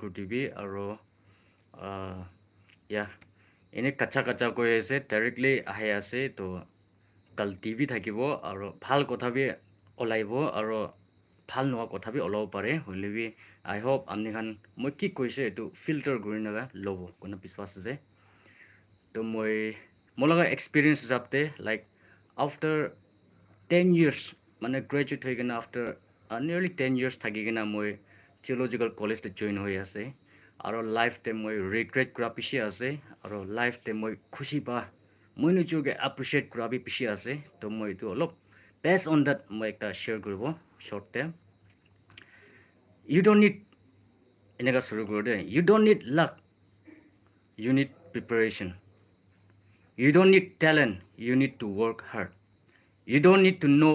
kurtibi aro ya ene kacha kacha koi ase directly ahe ase to galti bi thakibo aro bhal kotha bi olaibo aro bhal noa kotha bi olabo pare hoile bi I hope amni khan moi ki koise etu filter kuri naga lobo kuna biswas ase to moi molaga experience japte like after 10 years mane graduate hoy gena after nearly 10 years thaki gena moi theological college te join hoy ase aro life te moi regret kura pishi ase aro life te moi khushi ba moi nu chuge appreciate kura bi pishi ase to moi tu olop based on that moi ekta share koribo short term you don't need enega suru kore you don't need luck you need preparation you don't need talent you need to work hard you don't need to know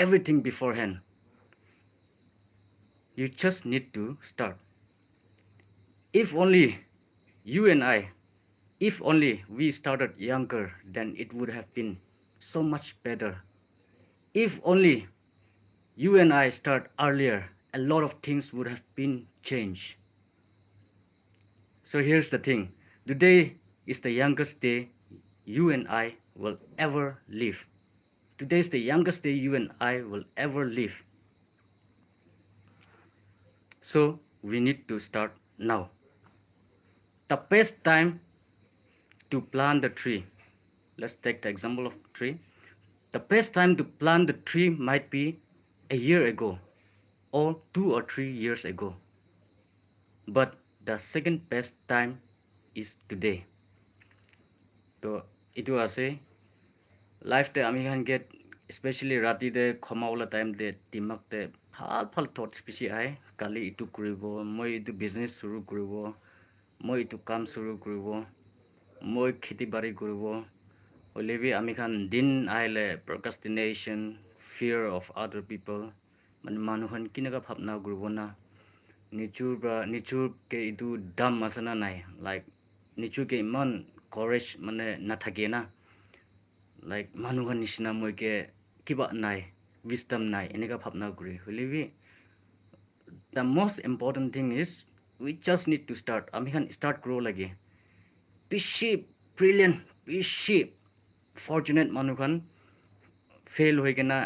everything beforehand you just need to start if only you and I if only we started younger then it would have been so much better if only you and I start earlier a lot of things would have been changed so here's the thing today is the youngest day you and I will ever live today is the youngest day you and I will ever live so we need to start now the best time to plant the tree let's take the example of tree the best time to plant the tree might be a year ago or 2 or 3 years ago but the second best time is today to itu ase life te ami khan get especially rati de khomaula time de timak te phal thoughts pichi ai kali itu kuribo moi itu business shuru kuribo moi itu kam shuru kuribo moi kheti bari kuribo olebi ami khan din aile procrastination fear of other people man manu khan kinaga bhabna kuribo na nichur ke itu dam asana nai like nichur ke man courage mane na thake na like manu khan nishina moi ke kiba nai wisdom nai eneka bhabna kuri holebi the most important thing is we just need to start ami khan start grow lage pishi brilliant pishi fortunate manu khan fail hoy kena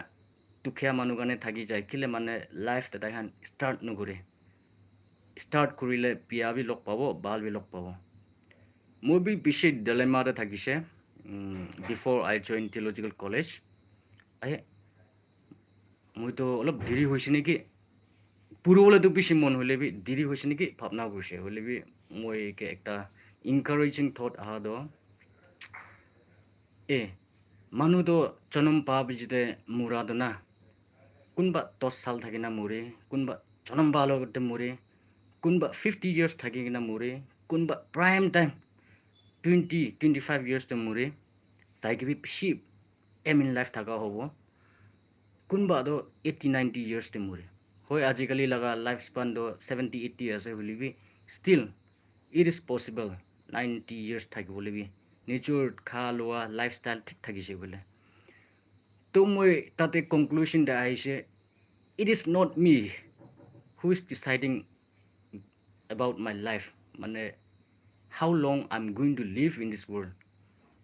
tukhya manu kane thaki jai kile mane life ta khan start no gore start kurile pia bi lok pabo bal bi lok pabo moi bi pishi dilemma ta thakise before I joined theological college I moi to olop diri hoise neki puro bole to pishi mon hole bi diri hoise neki bhabna guse hole bi moi ke ekta encouraging thought aha do e manu to janam pa bijite murad na kunba 10 sal thakina mure kunba janam balo gote mure kunba 50 years thakina mure kunba prime time 20-25 years te mure taiki bi pishi aim in life thaka hobo kunba do 80-90 years te mure hoi ajikali laga life span do 70-80 ase holibi still it is possible 90 years thaki holibi nature kha loa lifestyle thik thakise bole to moi tate conclusion da aise it is not me who is deciding about my life mane how long I'm going to live in this world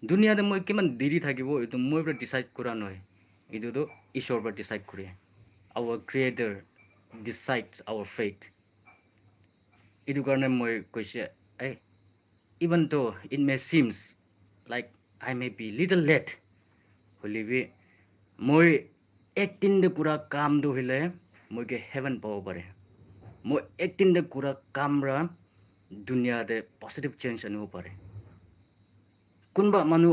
dunia de moi kiman diri thakibo etu moi bra decide kora noi etu do ishor bra decide kore our creator decides our fate etu karone moi koise ai even though it may seems like I may be little late holibi moi ektin de pura kam do hile moi ke heaven pawo pare moi ektin de pura kam ra dunia de positive change anu pare kunba manu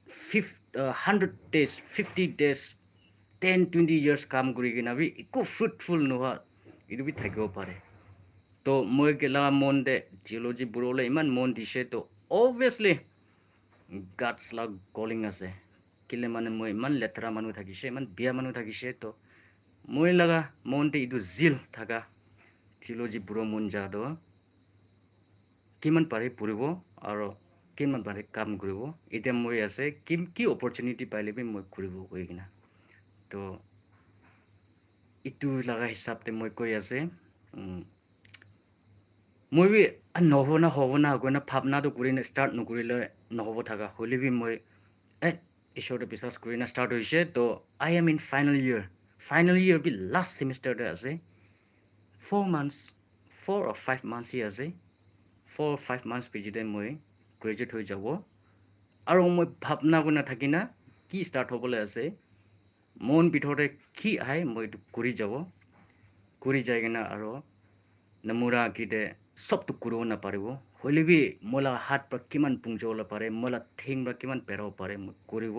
100 days 50 days 10-20 years kam kuri kina bi iko fruitful noha itu bi thakibo pare to moi ke la mon de geology burole iman mon dise to obviously God's la calling ase kile mane moi man letra manu thakise man bia manu thakise to moi laga mon te itu zil thaka geology buro mon ja do kiman pare puribo aro kiman pare kam koribo eta moi ase kim ki opportunity paile bi moi koribo koigina to itu laga hisab te moi koi ase মই B নহব না গনা ভাবনা তো করি না start নকরিলে নহব থাকা হলে B মই ঈশ্বরতে বিশ্বাস করি না স্টার্ট হয়েছে তো I am in final year B last সেমিস্টারতে আছে 4 months 4 or 5 months হি আছে 4 or 5 months পিছতে মই গ্ৰেজুৱেট হৈ যাব আৰু মই ভাবনা কৰি নাথাকি না কি ষ্টাৰ্ট হ'বলৈ আছে মন ভিতৰতে কি আহে মই এইটো কৰি যায় কিনা আৰু নমুৰা গীতে চবটো কৰিব নাপাৰিব হ'লে বি মোলা হাত পৰা কিমান পুঞ্জবলৈ পাৰে মোলা ঠেং পৰা কিমান পেৰাব পাৰে মই কৰিব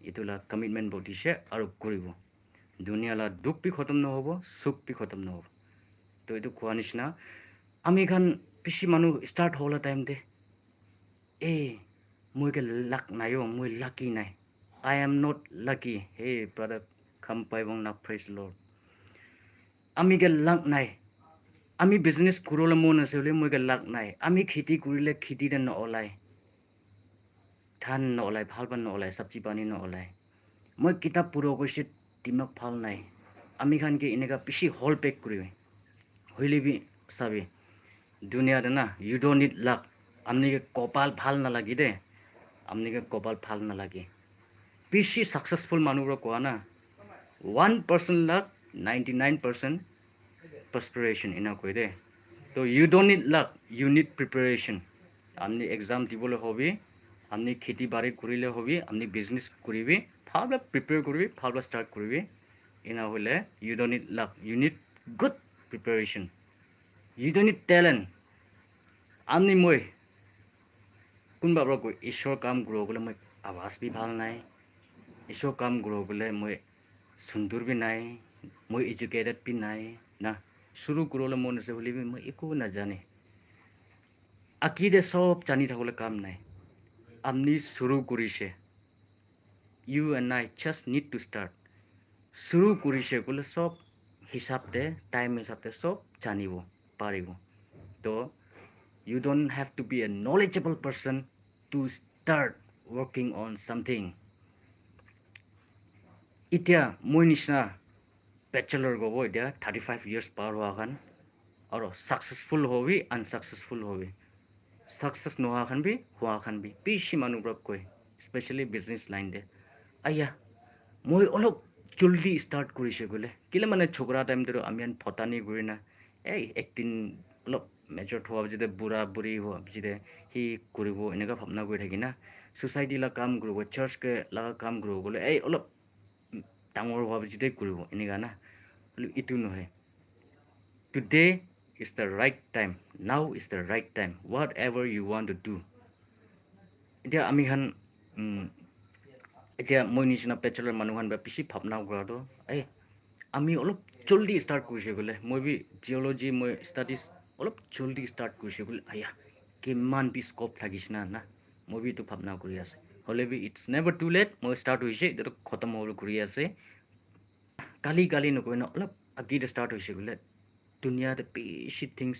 এইটোলা কমিটমেণ্ট বটিছে আৰু কৰিব দুনিয়ালা দুখ বি খতম নহ'ব সুখ বি খতম নহ'ব তো এইটো কোৱা নিচিনা আমি খান বেছি মানুহ ষ্টাৰ্ট হ'বলৈ টাইম দে মই কে লাক নাই মই লাকি নাই I am not lucky hey brother kampai bong na praise Lord আমি কে লাক নাই আমি বিজনেস করলে মন আছে হলে মই কে লাক নাই আমি খেতি করিলে খেতিতে নলাই ধান নলাই ভাল পান নলাই সবজি পানি নলাই মই কিতাপ পড়ো কইছে দিমাগ ভাল নাই আমি খান কে এনেকা বেশি হল পেক করি হইলে বি সাবি দুনিয়াতে না ইউ ডোন্ট নিড লাক আপনি কে কপাল ভাল নালাগি দে আপনি কে কপাল ভাল নালাগে বেশি সাকসেসফুল মানুষরা কোয়া না 1% luck 99% perspiration ina koi de so you don't need luck you need preparation amni exam dibole hobi amni kheti bari korile hobi amni business koribi bhalba prepare koribi bhalba start koribi ina hole you don't need luck you need good preparation you don't need talent amni moi kunba bro ko ishor kam grow gole moi awas bi bhal nai ishor kam grow gole moi sundur bi nai moi educated bi nai na শুরু করলে মন আছে হলে মই একো না জানে আকিদে সব জানি থাকলে কাম নাই আপনি শুরু করিছে you and I just need to start শুরু করিছে বলে সব হিসাবতে টাইম হিসাবতে সব জানিব পারিব তো you don't have to be a knowledgeable person to start working on something ইতিয়া মই নিচিনা bachelor গব ইতিয়া 35 years পাৰ হোৱা খান আৰু successful hobby unsuccessful hobby success নোহোৱা খান বি হোৱা খান বি বেছি মানুহবোৰক কয় স্পেচিয়েলি বিজনেছ লাইন দে আয়া মই অলপ জলদি ষ্টাৰ্ট কৰিছে গ'লে কেলে মানে ছোকৰা টাইম ধৰো আমি ফটানি কৰি না একদিন অলপ মেজৰ হোৱা যেতিয়া বুঢ়া বুঢ়ী হোৱা যেতিয়া সি কৰিব এনেকুৱা ভাৱনা কৰি থাকি না ছ'চাইটি লা কাম কৰিব চাৰ্চকে লগা কাম কৰিব গ'লে অলপ ডাঙৰ হোৱা যেতিয়া কৰিব এনেকুৱা না ইটো নহয় today is the right time now is the right time whatever you want to do এতিয়া আমি খান এতিয়া মই নিচিনা বেচেলৰ মানুহখান বা বেছি ভাৱনা কৰাটো আমি অলপ জলদি ষ্টাৰ্ট কৰিছে গ'লে মই বি জিঅ'লজি মই ষ্টাডিজ অলপ জলদি ষ্টাৰ্ট কৰিছে গ'লে কিমান বি স্ক'প থাকিছে না মই বি এইটো ভাৱনা কৰি আছে হ'লে be it's never too late মই ষ্টাৰ্ট হৈছে এতিয়াতো খতম হ'বলৈ ঘূৰি আছে কালি নকয় না অলপ আগিতে ষ্টাৰ্ট হৈছে গ'লে দুনিয়াতে বেছি থিংছ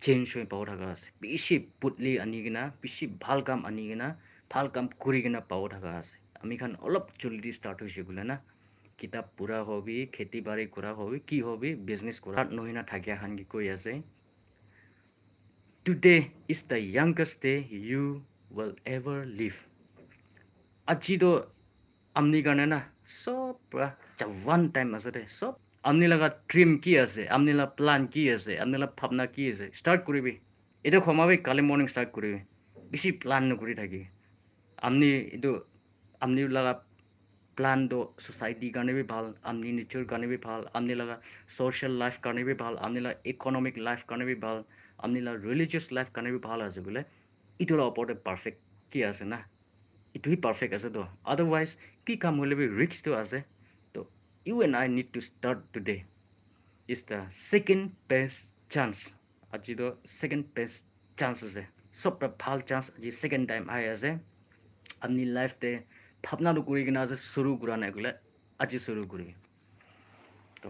চেঞ্জ হৈ পাব থকা আছে বেছি পুতলি আনি কিনা বেছি ভাল কাম আনি কিনা ভাল কাম কৰি কিনা পাব থকা আছে আমি খান অলপ জলদি ষ্টাৰ্ট হৈছে বোলে না কিতাপ পঢ়া হবি খেতি বাৰী কৰা হবি কি হবি বিজনেছ কৰা নহয় না থাকিয়া খান কি কৈ আছে today is the youngest day you will ever live আজিতো আমনি কাৰণে না সব পৰা ওৱান টাইম আছে দে সব আমনি লগা ড্ৰিম কি আছে আমনি লগা প্লান কি আছে আমনি লগা ভাৱনা কি আছে ষ্টাৰ্ট কৰিবি এইটো সোমাবি কালি মৰ্ণিং ষ্টাৰ্ট কৰিবি বেছি প্লান নকৰি থাকি আমনি এইটো আমনি লগা প্লানটো সোসাইটিৰ কাৰণে বি ভাল আমনি নেচাৰ কাৰণে বি ভাল আমনি লগা সোশ্যাল লাইফ কাৰণে বি ভাল আমনি লগা ইকনমিক লাইফ কাৰণে বি ভাল আমনি লগা ৰিলিজিয়াছ লাইফ কাৰণে বি ভাল আছে বোলে ইটোৰ ওপৰতে পাৰফেক্ট কি আছে না ইটোহি পাৰফেক্ট আছে তো আদাৰৱাইজ কি কাম হ'লে বি ৰিস্কটো আছে তো you and I need to start today is the second best chance আজিতো second best chance আছে সবটা ভাল চান্স আজি second time আহি আছে আপনি লাইফতে ভাবনাটো কৰি কিনে আছে শুৰু কৰা নাই গ'লে আজি শুৰু কৰিবি তো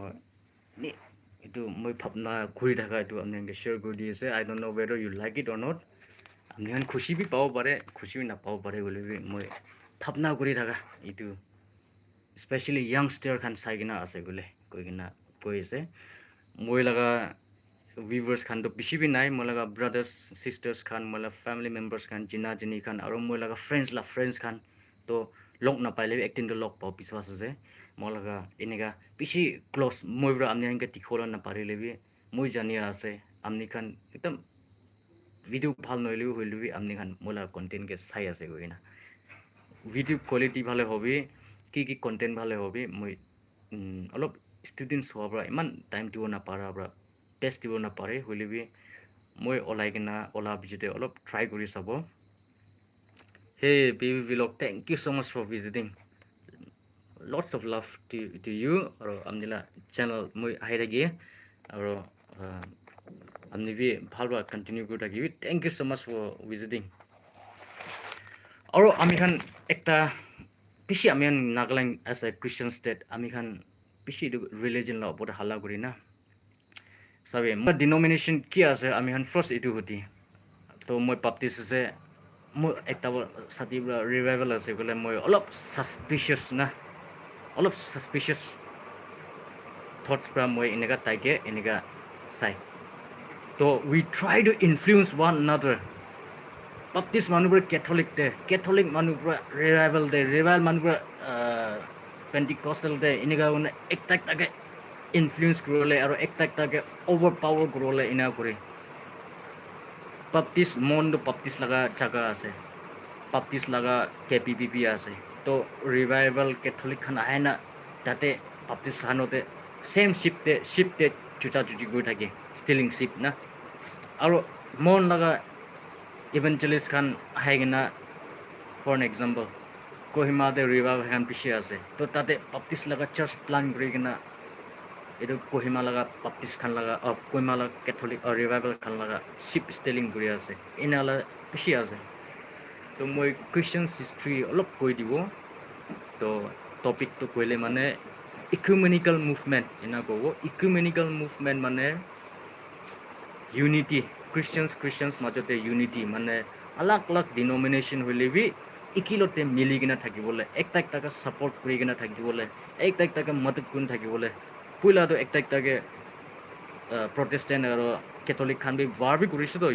এইটো মই ভাবনা ঘূৰি থকা এইটো আপোনালোকে শ্বেয়াৰ কৰি দি আছে I don't know' whether you like it or not আপুনি খুচি বি পাব পাৰে খুচি বি নাপাব পাৰে বুলি মই ভাবনা কৰি থকা এইটো স্পেচিয়েলি য়াংষ্টাৰ খান চাই কিনে আছে বোলে কৈ কিনে কৈ আছে মই লগা viewers khan to bishi bi nai molaga brothers sisters khan mola family members khan jina jini khan aro molaga friends khan to lok na paile acting to lok pa biswas ase molaga inega bishi close moibra amni hanke tikhola na parile bi moi jania ase amni khan ekdam video bhal noile hoile bi amni khan mola content ke sai ase goina video quality bhale hobi ki content bhale hobi moi অলপ students হোৱাৰ পৰা ইমান time দিব নাপাৰা পৰা test দিব নাপাৰে হ'লে মই ওলাই কিনা ওলা ভিজিটে অলপ ট্ৰাই কৰি চাব hey baby vlog thank you so much for visiting lots of love to you আৰু আমনিলা channel মই আহি থাকি আৰু আমনি বি ভাল বা কন্টিনিউ কৰি থাকিবি thank you so much for visiting আৰু আমি খান একটা পিছি আমি Nagaland as a Christian state আমি খান পিছি religion la opor hala kuri na sabe mo denomination ki ase ami han first itu hoti to moi baptist ase mo ekta satibra revival ase gole moi olop suspicious na olop suspicious thoughts pra moi inega taike inega sai to we try to influence one another baptist manubra catholic manubra revival manubra pentecostal de inega one ekta take influence grole aro ekta ke overpower grole ina kore baptist mondo baptist laga jaga ase baptist laga kppp ase to revival catholic khan aina tate baptist hanote same ship te chucha chuchi goi thake stealing ship na aro mon laga evangelist khan haigena for an example kohima de revival khan pishi ase to tate baptist laga church plan kori gena itu kohima laga baptist khan laga kohima laga catholic or revival khan laga ship stealing kuri ase inala pishi ase to moi christian history olop koi dibo to topic to koile mane ecumenical movement ina gobo ecumenical movement mane unity christians majote unity mane alag denomination hoile bi ikilote mili gina thakibole ekta ka support kuri gina thakibole ekta ka madad kun thakibole puila to ekta ke protestant aro catholic khan bi war bi kurisu to